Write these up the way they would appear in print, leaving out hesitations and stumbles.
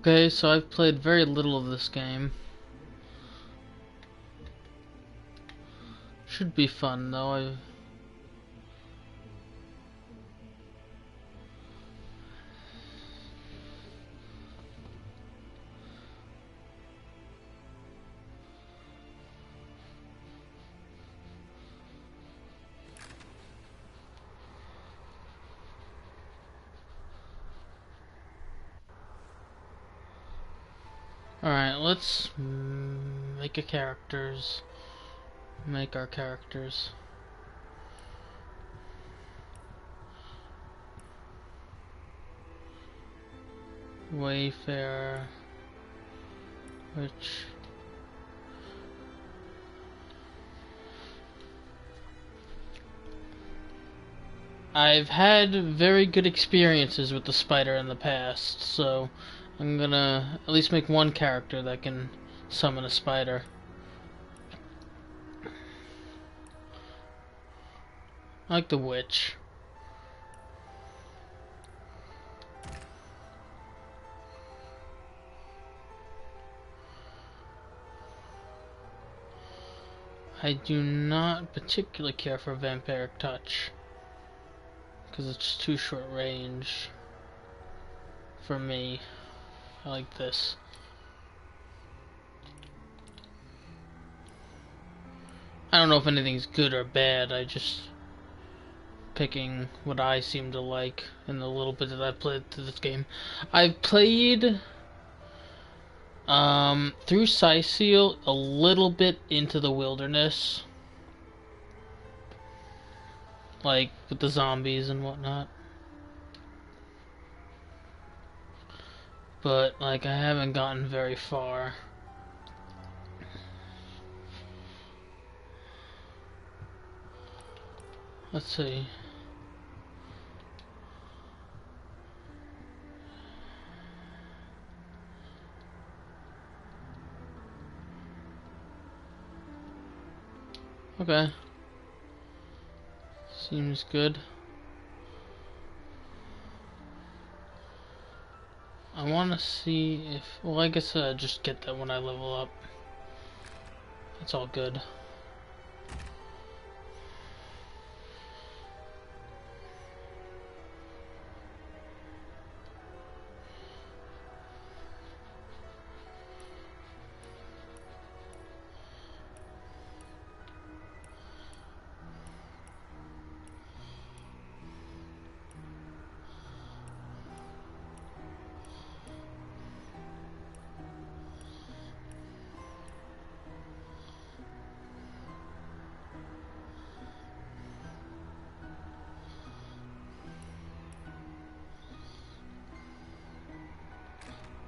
Okay, so I've played very little of this game. Should be fun though. Alright, let's make a characters. Make our characters. Wayfarer, which I've had very good experiences with the spider in the past, so I'm gonna at least make one character that can summon a spider. I like the witch. I do not particularly care for vampiric touch because it's too short range for me. I like this. I don't know if anything's good or bad. I just picking what I seem to like in the little bit that I've played through this game. I've played through Seal a little bit into the wilderness, like with the zombies and whatnot, but like I haven't gotten very far. Let's see. Okay. Seems good. I want to see if... Well, I guess I'll just get that when I level up. It's all good.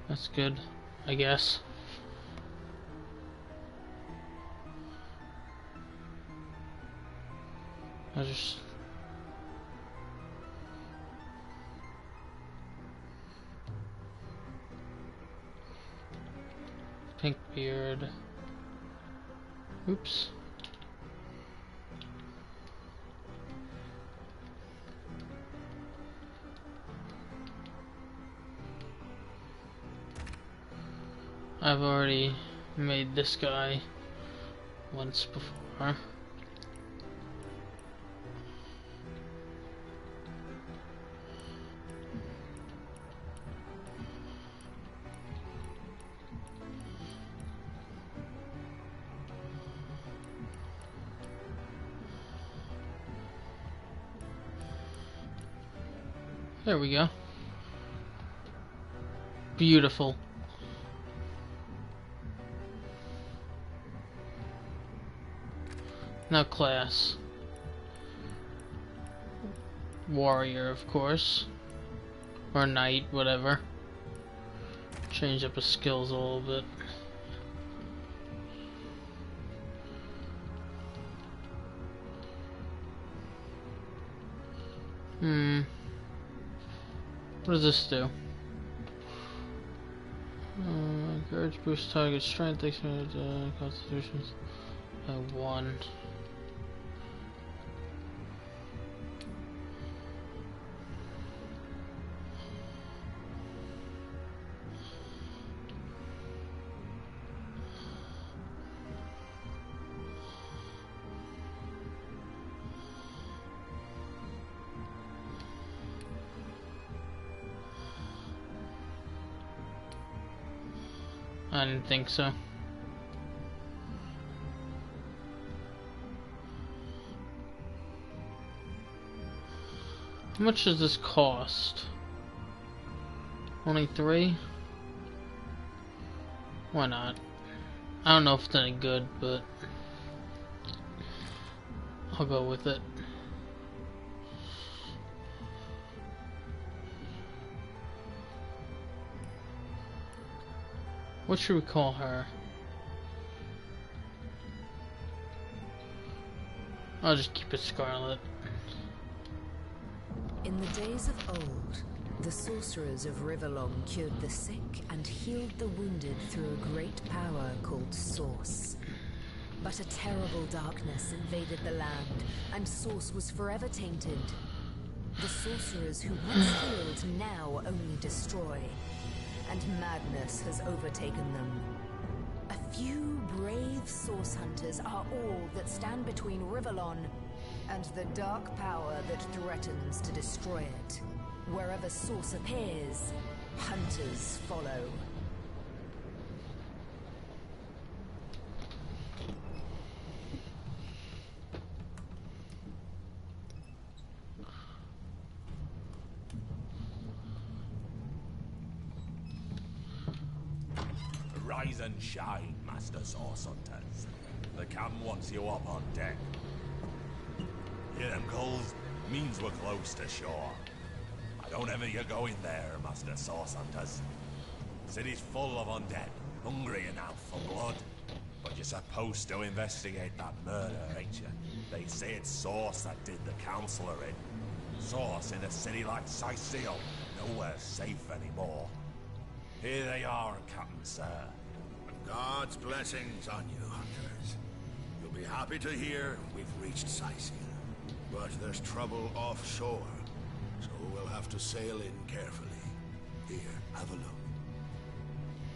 That's good, I guess. I'll just... Pink beard. Oops. I've already made this guy once before. There we go. Beautiful. Now class. Warrior, of course. Or knight, whatever. Change up his skills a little bit. What does this do? Courage boosts target strength, constitutions by 1. I didn't think so. How much does this cost? Only 3? Why not? I don't know if it's any good, but I'll go with it. What should we call her? I'll just keep it Scarlet. In the days of old, the sorcerers of Riverlong cured the sick and healed the wounded through a great power called Source. But a terrible darkness invaded the land, and Source was forever tainted. The sorcerers who once healed now only destroy, and madness has overtaken them. A few brave Source hunters are all that stand between Riverlon and the dark power that threatens to destroy it. Wherever Source appears, hunters follow. Rise and shine, Master Source Hunters. The camp wants you up on deck. Hear them calls? Means we're close to shore. I don't ever you go in there, Master Source Hunters. City's full of undead, hungry and out for blood. But you're supposed to investigate that murder, ain't you? They say it's Source that did the Counselor in. Source in a city like Sicil, nowhere safe anymore. Here they are, Captain Sir. God's blessings on you, hunters. You'll be happy to hear we've reached Sicil. But there's trouble offshore, so we'll have to sail in carefully. Here, have a look.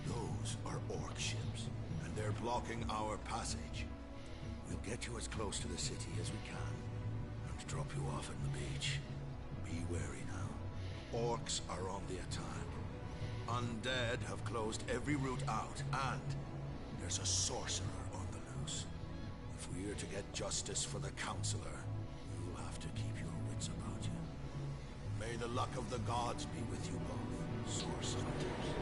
Those are orc ships, and they're blocking our passage. We'll get you as close to the city as we can, and drop you off at the beach. Be wary now. Orcs are on the attack. Undead have closed every route out, and there's a sorcerer on the loose. If we're to get justice for the Counselor, you'll have to keep your wits about you. May the luck of the gods be with you both, Source Hunters.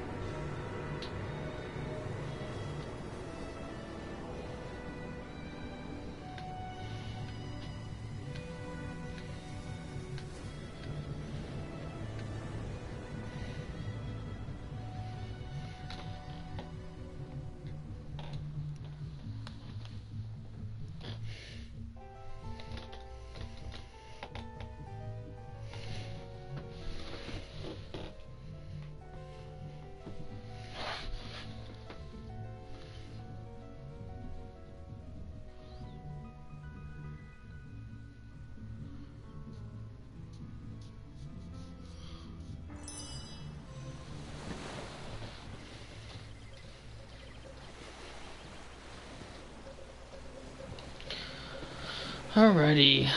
Alrighty.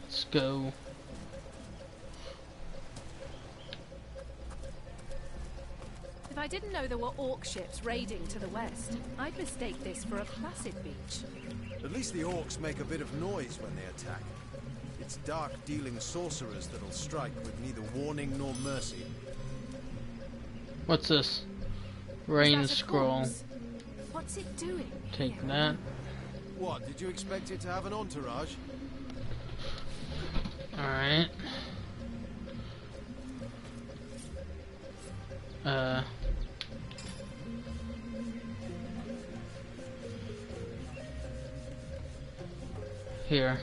Let's go. If I didn't know there were orc ships raiding to the west, I'd mistake this for a placid beach. At least the orcs make a bit of noise when they attack. It's dark-dealing sorcerers that'll strike with neither warning nor mercy. What's this? Rain Is that a scroll. corpse? What's it doing? Take here? that. What, did you expect it to have an entourage? Alright. Here.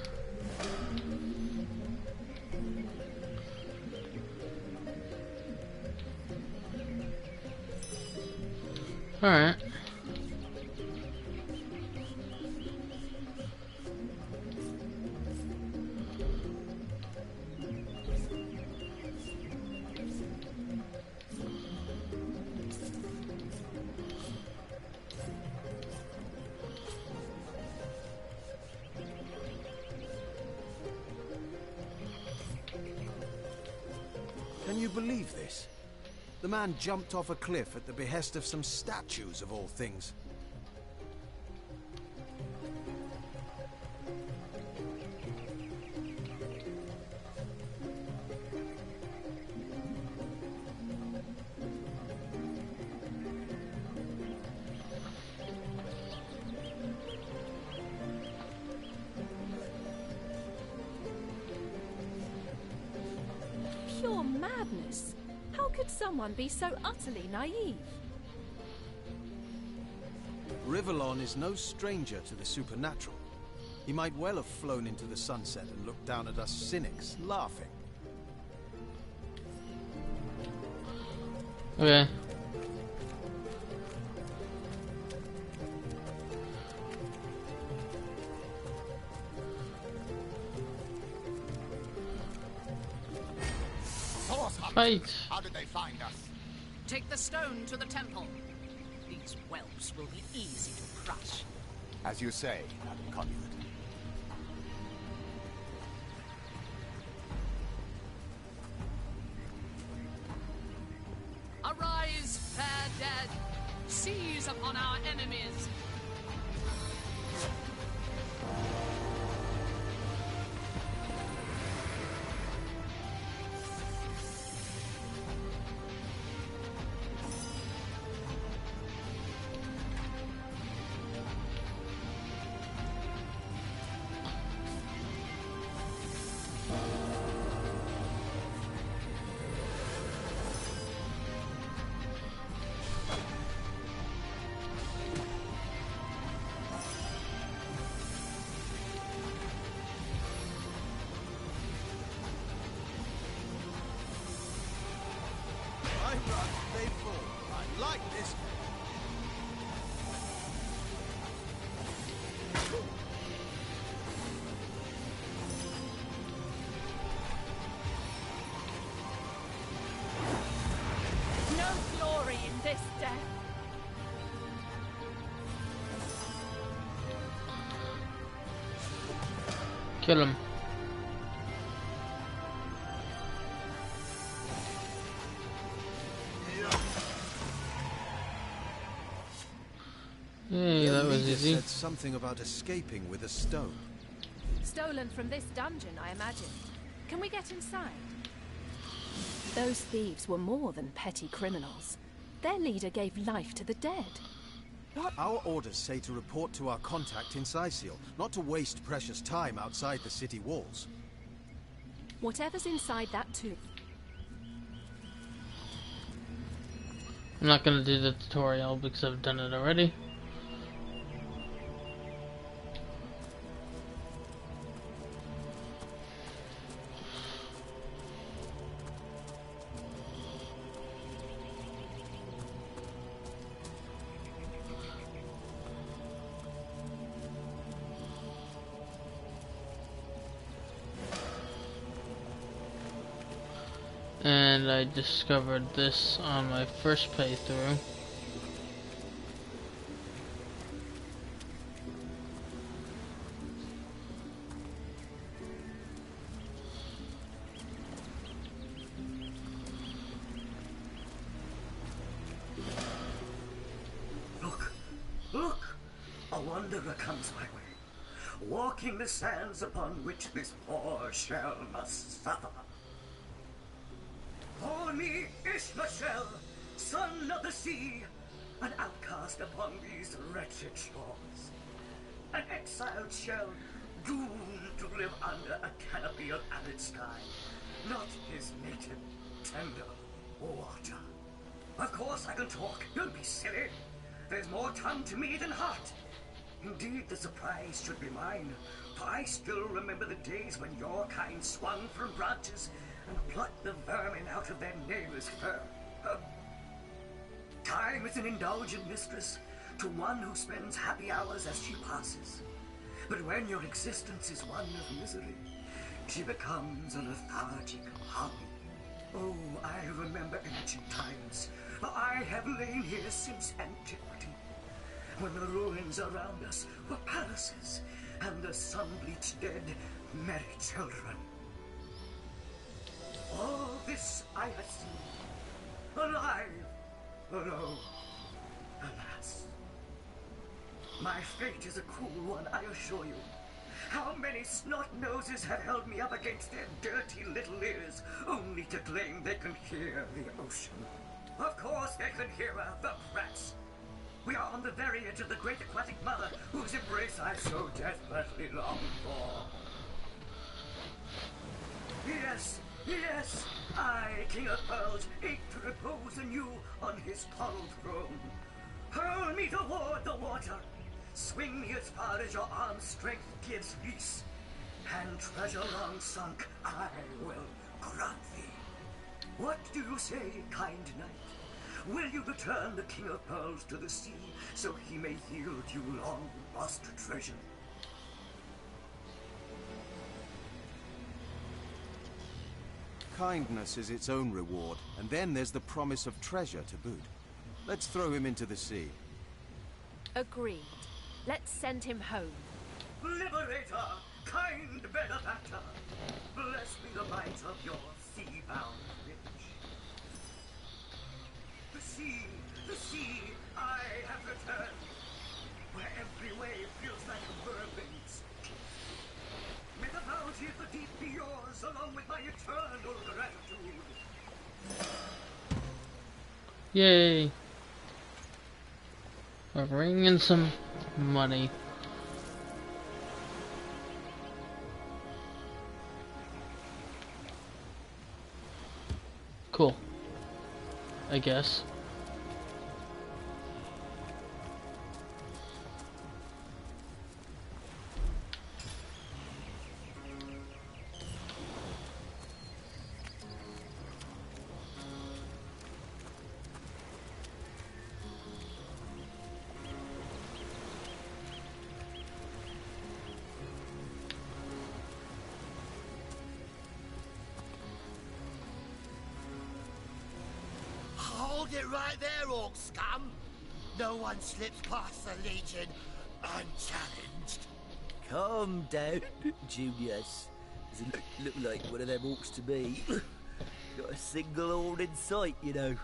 Alright. Can you believe this? The man jumped off a cliff at the behest of some statues, of all things. Pure madness. How could someone be so utterly naive? Rivellon is no stranger to the supernatural. He might well have flown into the sunset and looked down at us cynics, laughing. Okay. Fight! How did they find us? Take the stone to the temple. These whelps will be easy to crush. As you say, Madam Conduit. Arise, fair dead! Seize upon our enemies! I run, they fall. I like this. No glory in this death. Kill him. Hey, that was Leader easy. said something about escaping with a stone. Stolen from this dungeon, I imagine. Can we get inside? Those thieves were more than petty criminals. Their leader gave life to the dead. Our orders say to report to our contact in Syciel, not to waste precious time outside the city walls. Whatever's inside that tomb. I'm not gonna do the tutorial because I've done it already. And I discovered this on my first playthrough. Look! Look! A wanderer comes my way, walking the sands upon which this poor shell must suffer. For me, Ishmael, son of the sea, an outcast upon these wretched shores. An exiled shell, doomed to live under a canopy of arid sky, not his native, tender water. Of course I can talk, don't be silly. There's more tongue to me than heart. Indeed, the surprise should be mine, for I still remember the days when your kind swung from branches and plucked the vermin out of their neighbor's fur. Time is an indulgent mistress to one who spends happy hours as she passes. But when your existence is one of misery, she becomes a lethargic hum. Oh, I remember ancient times, for I have lain here since antiquity, when the ruins around us were palaces, and the sun-bleached dead merry children. All this I have seen, alive, alone. Alas. My fate is a cruel one, I assure you. How many snot-noses have held me up against their dirty little ears, only to claim they can hear the ocean? Of course they can hear her, the brats. We are on the very edge of the great aquatic mother, whose embrace I so desperately long for. Yes, yes, I, King of Pearls, ache to repose anew on his coral throne. Hurl me toward the water. Swing me as far as your arm's strength gives peace. And treasure long sunk I will grant thee. What do you say, kind knight? Will you return the King of Pearls to the sea, so he may yield you long-lost treasure? Kindness is its own reward, and then there's the promise of treasure to boot. Let's throw him into the sea. Agreed. Let's send him home. Liberator, kind benefactor, bless me the might of your sea-bound rich. The sea, I have returned, where every wave feels like a mermaid's kiss. May the bounty of the deep be yours, along with my eternal gratitude. Yay! We're bringing in some money. Cool. I guess. Hold it right there, orc scum! No one slips past the Legion unchallenged. Calm down, Junius. Doesn't look like one of them orcs to me. Got a single horn in sight, you know.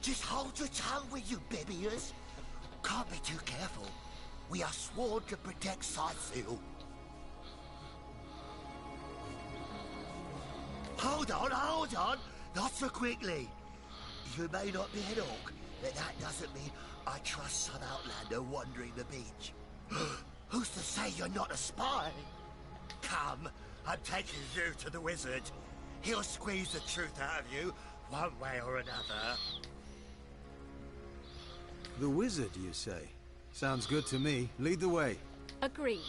Just hold your tongue, will you, bibbiers? Can't be too careful. We are sworn to protect Sightseal. Hold on! Not so quickly. You may not be an orc, but that doesn't mean I trust some outlander wandering the beach. Who's to say you're not a spy? Come, I'm taking you to the wizard. He'll squeeze the truth out of you, one way or another. The wizard, you say? Sounds good to me. Lead the way. Agreed.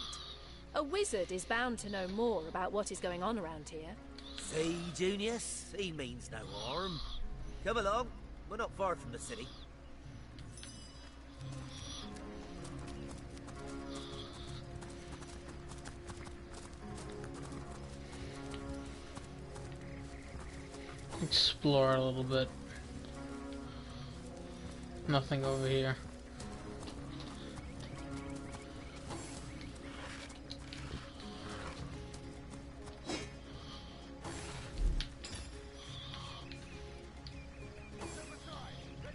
A wizard is bound to know more about what is going on around here. See, Junius? He means no harm. Come along. We're not far from the city. Explore a little bit. Nothing over here.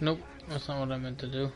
Nope, that's not what I meant to do.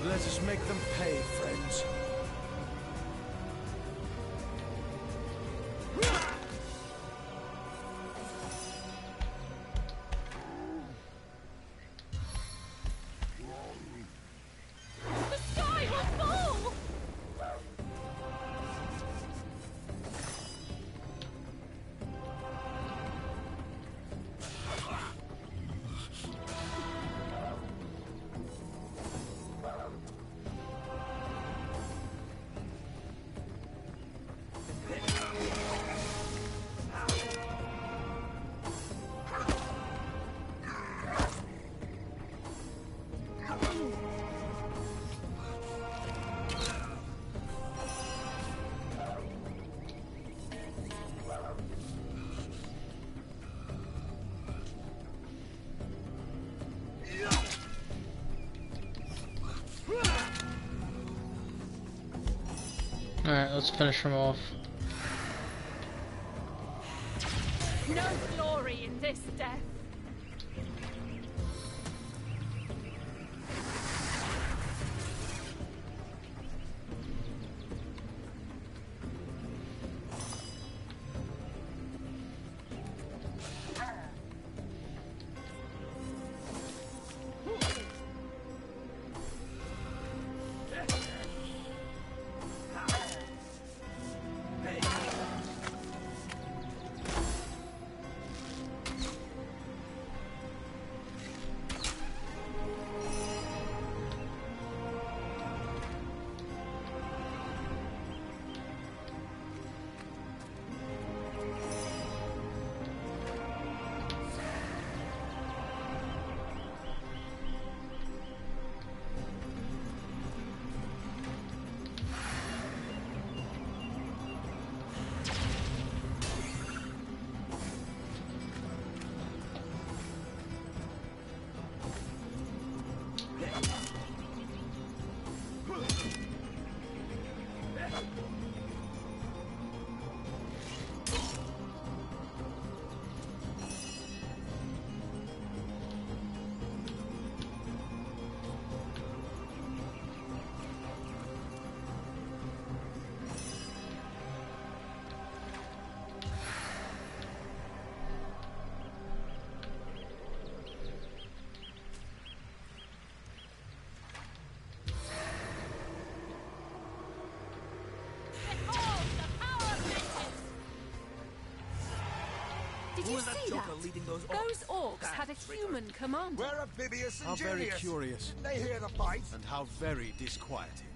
Let us make them pay, friends. The sky will fall! Alright, let's finish him off. No glory in this death. Did you see that? Those orcs had a human commander. We're amphibious and How very genius. curious. Didn't they hear the fight? And how very disquieting.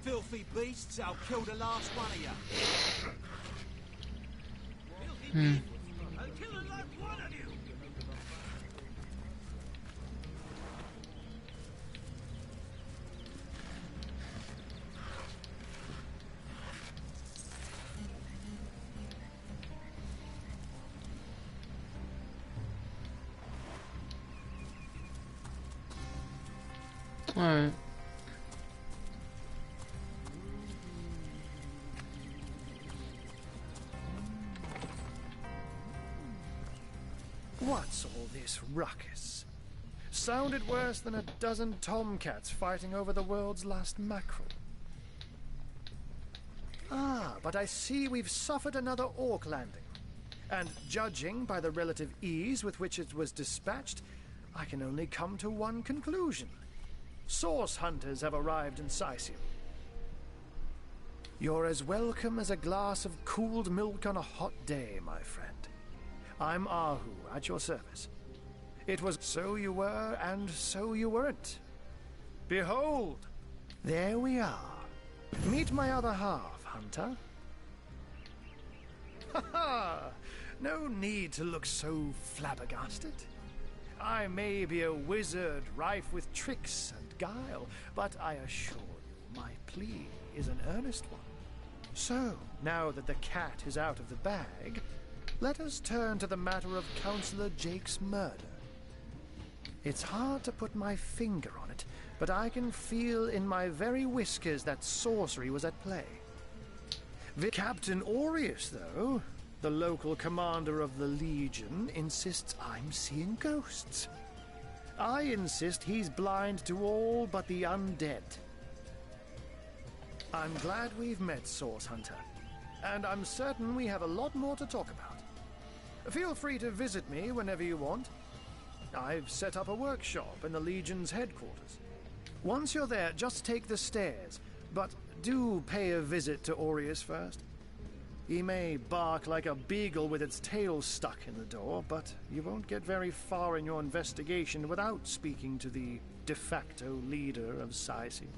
Filthy beasts, I'll kill the last one of you. I'll kill the last one of you. Alright. What's all this ruckus? Sounded worse than a dozen tomcats fighting over the world's last mackerel. Ah, but I see we've suffered another orc landing. And judging by the relative ease with which it was dispatched, I can only come to one conclusion. Source hunters have arrived in Sicyon. You're as welcome as a glass of cooled milk on a hot day, my friend. I'm Ahu, at your service. It was so you were, and so you weren't. Behold, there we are. Meet my other half, Hunter. Ha ha! No need to look so flabbergasted. I may be a wizard rife with tricks and guile, but I assure you my plea is an earnest one. So, now that the cat is out of the bag, let us turn to the matter of Councillor Jake's murder. It's hard to put my finger on it, but I can feel in my very whiskers that sorcery was at play. Captain Aureus, though, the local commander of the Legion, insists I'm seeing ghosts. I insist he's blind to all but the undead. I'm glad we've met, Source Hunter, and I'm certain we have a lot more to talk about. Feel free to visit me whenever you want. I've set up a workshop in the Legion's headquarters. Once you're there, just take the stairs, but do pay a visit to Aureus first. He may bark like a beagle with its tail stuck in the door, but you won't get very far in your investigation without speaking to the de facto leader of Saisi.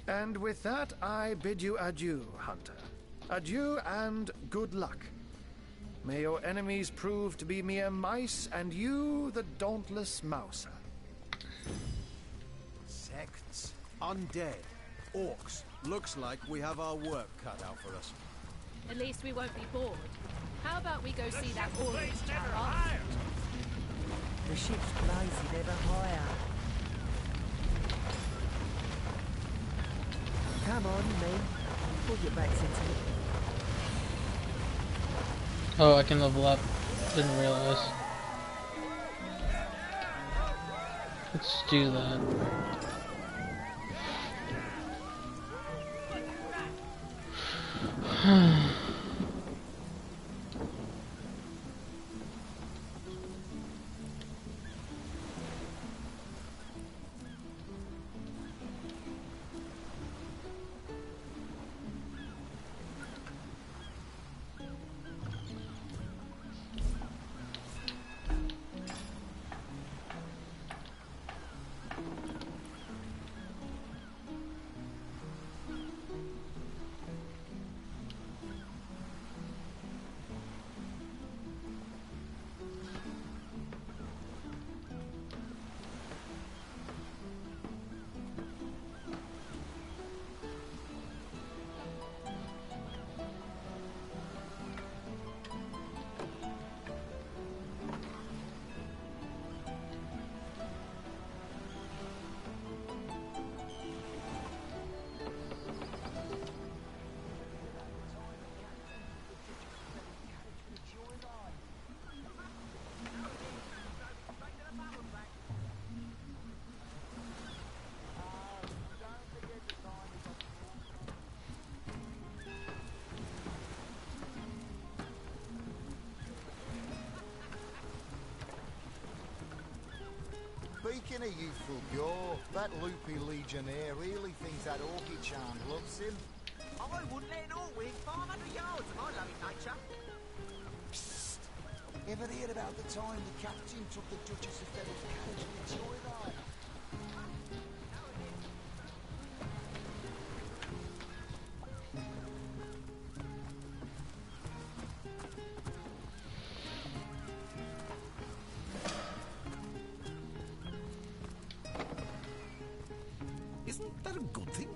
And with that, I bid you adieu, Hunter. Adieu and good luck. May your enemies prove to be mere mice, and you the dauntless mouser. Sects, undead, orcs. Looks like we have our work cut out for us. At least we won't be bored. How about we go see that Aureus tower? The ship's blazing ever higher. Come on, men. Put your backs into it. Oh, I can level up. Didn't realize. Let's do that. Speaking of youthful gore, that loopy legionnaire really thinks that orchid charm loves him. I wouldn't let an orc win 500 yards of my loving nature. Psst! Ever heard about the time the captain took the Duchess of Feather's carriage for a joyride? Isn't that a good thing?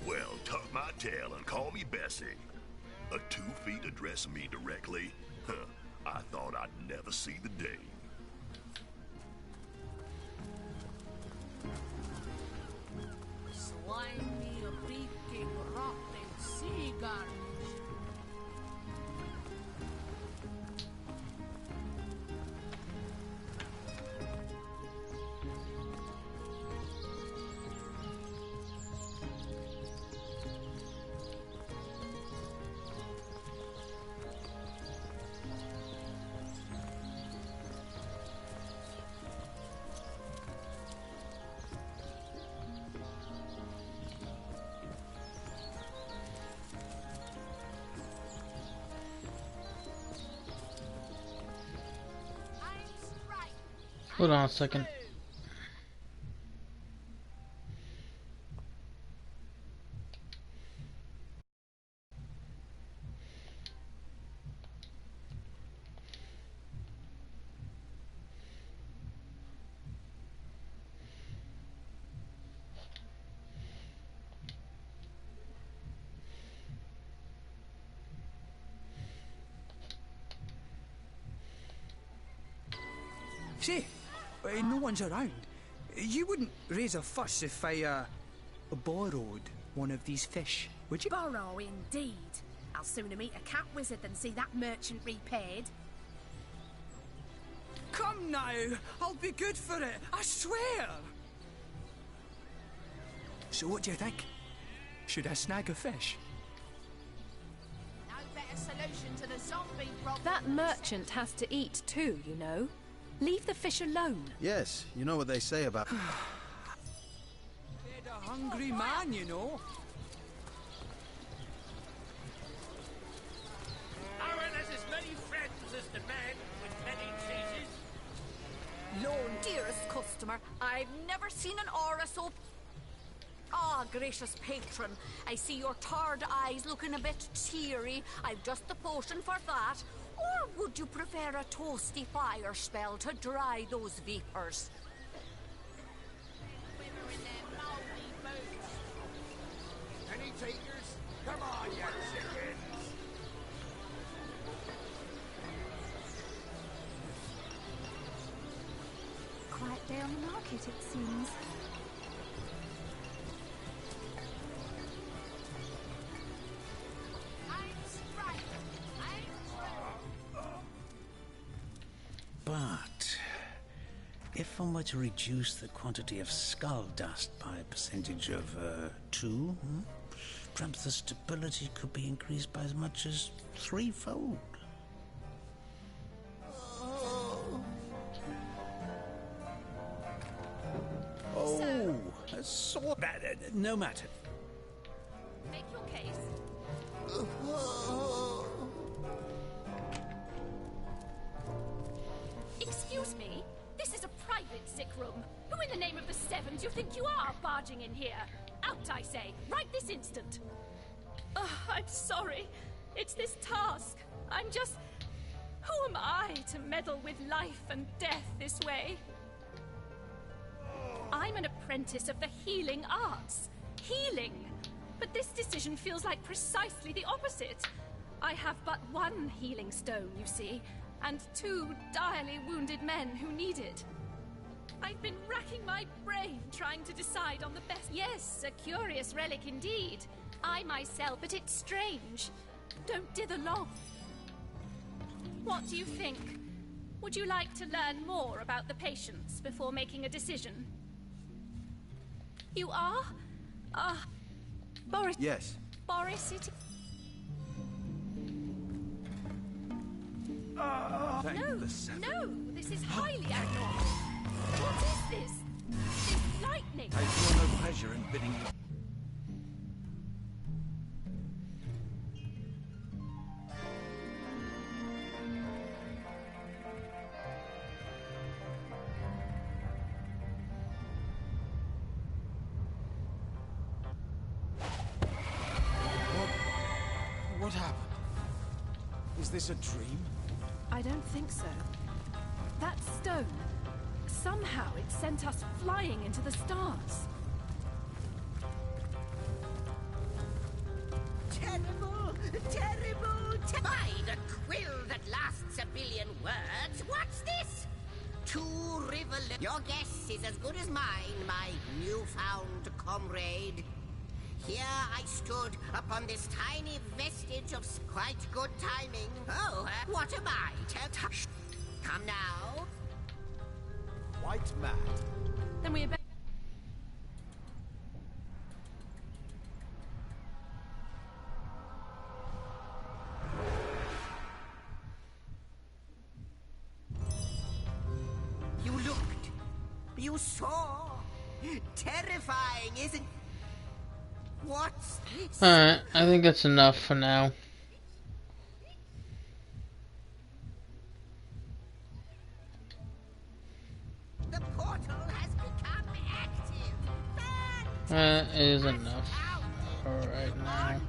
Well, tuck my tail and call me Bessie. A 2 feet addressing me directly? Huh, I thought I'd never see the day. Slimy, reeking, rotten sea garbage. Hold on a second. Say, no one's around. You wouldn't raise a fuss if I, borrowed one of these fish, would you? Borrow, indeed. I'll sooner meet a cat wizard than see that merchant repaid. Come now, I'll be good for it, I swear! So what do you think? Should I snag a fish? No better solution to the zombie problem. That merchant has to eat too, you know. Leave the fish alone. Yes, you know what they say about... Fed a hungry man, you know. Aaron has as many friends as the man with many cheeses. Lord, dearest customer, I've never seen an aura so... Ah, gracious patron, I see your tired eyes looking a bit teary. I've just the potion for that. Or would you prefer a toasty fire spell to dry those vapors? Any takers? Come on, you chickens! Quiet day on the market, it seems. But if one were to reduce the quantity of skull dust by a percentage of 2, perhaps the stability could be increased by as much as 3-fold. Oh, a sword. No matter. Make your case. Excuse me? This is a private sick room. Who in the name of the Sevens you think you are barging in here? Out, I say, right this instant. I'm sorry. It's this task. I'm just... Who am I to meddle with life and death this way? I'm an apprentice of the healing arts. Healing. But this decision feels like precisely the opposite. I have but one healing stone, you see, and 2 direly wounded men who need it. I've been racking my brain trying to decide on the best... Yes, a curious relic indeed. I myself, but it's strange. Don't dither long. What do you think? Would you like to learn more about the patients before making a decision? You are? Boris... Yes. Boris, it... No, this is highly abnormal. What is this? This lightning? I feel no pleasure in bidding you... What happened? Is this a dream? I don't think so. That stone, somehow it sent us flying into the stars. Terrible, by the quill that lasts a billion words, what's this? 2 river... Your guess is as good as mine, my newfound comrade. Here I stood upon this tiny vestige of quite good timing. Oh, what am I? Come now. Quite mad. Then we better... You looked. You saw. Terrifying, isn't... What's this? Alright, I think that's enough for now. The portal has become active. It is enough for right now.